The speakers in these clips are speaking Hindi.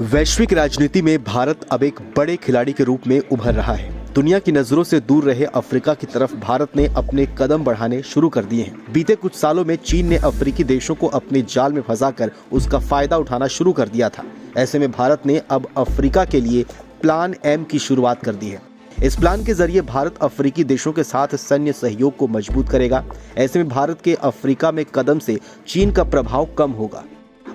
वैश्विक राजनीति में भारत अब एक बड़े खिलाड़ी के रूप में उभर रहा है। दुनिया की नजरों से दूर रहे अफ्रीका की तरफ भारत ने अपने कदम बढ़ाने शुरू कर दिए हैं। बीते कुछ सालों में चीन ने अफ्रीकी देशों को अपने जाल में फंसाकर उसका फायदा उठाना शुरू कर दिया था। ऐसे में भारत ने अब अफ्रीका के लिए प्लान एम की शुरुआत कर दी है। इस प्लान के जरिए भारत अफ्रीकी देशों के साथ सैन्य सहयोग को मजबूत करेगा। ऐसे में भारत के अफ्रीका में कदम से चीन का प्रभाव कम होगा।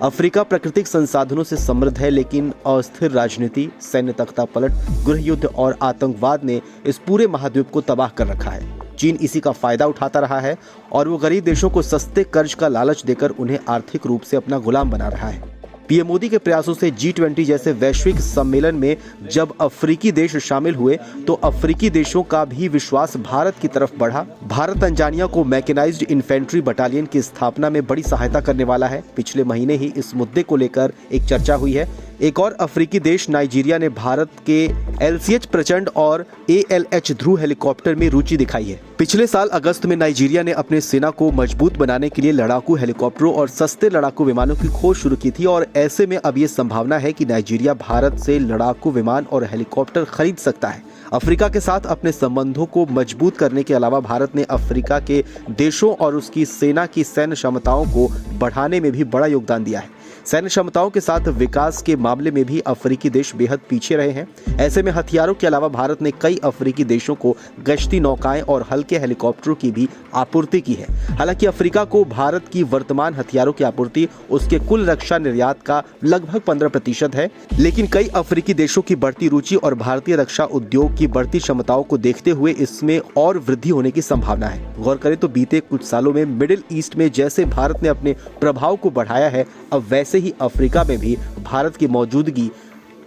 अफ्रीका प्राकृतिक संसाधनों से समृद्ध है, लेकिन अस्थिर राजनीति, सैन्य तख्तापलट, गृह युद्ध और आतंकवाद ने इस पूरे महाद्वीप को तबाह कर रखा है। चीन इसी का फायदा उठाता रहा है और वो गरीब देशों को सस्ते कर्ज का लालच देकर उन्हें आर्थिक रूप से अपना गुलाम बना रहा है। पीएम मोदी के प्रयासों से G20 जैसे वैश्विक सम्मेलन में जब अफ्रीकी देश शामिल हुए तो अफ्रीकी देशों का भी विश्वास भारत की तरफ बढ़ा। भारत तंजानिया को मैकेनाइज्ड इन्फेंट्री बटालियन की स्थापना में बड़ी सहायता करने वाला है। पिछले महीने ही इस मुद्दे को लेकर एक चर्चा हुई है। एक और अफ्रीकी देश नाइजीरिया ने भारत के LCH प्रचंड और ALH ध्रुव हेलीकॉप्टर में रुचि दिखाई है। पिछले साल अगस्त में नाइजीरिया ने अपने सेना को मजबूत बनाने के लिए लड़ाकू हेलीकॉप्टरों और सस्ते लड़ाकू विमानों की खोज शुरू की थी और ऐसे में अब ये संभावना है कि नाइजीरिया भारत से लड़ाकू विमान और हेलीकॉप्टर खरीद सकता है। अफ्रीका के साथ अपने संबंधों को मजबूत करने के अलावा भारत ने अफ्रीका के देशों और उसकी सेना की सैन्य क्षमताओं को बढ़ाने में भी बड़ा योगदान दिया है। सैन्य क्षमताओं के साथ विकास के मामले में भी अफ्रीकी देश बेहद पीछे रहे हैं। ऐसे में हथियारों के अलावा भारत ने कई अफ्रीकी देशों को गश्ती नौकाएं और हल्के हेलीकॉप्टरों की भी आपूर्ति की है। हालांकि अफ्रीका को भारत की वर्तमान हथियारों की आपूर्ति उसके कुल रक्षा निर्यात का लगभग 15% है, लेकिन कई अफ्रीकी देशों की बढ़ती रुचि और भारतीय रक्षा उद्योग की बढ़ती क्षमताओं को देखते हुए इसमें और वृद्धि होने की संभावना है। गौर करें तो बीते कुछ सालों में मिडिल ईस्ट में जैसे भारत ने अपने प्रभाव को बढ़ाया है, अब वैसे ही अफ्रीका में भी भारत की मौजूदगी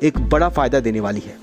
एक बड़ा फायदा देने वाली है।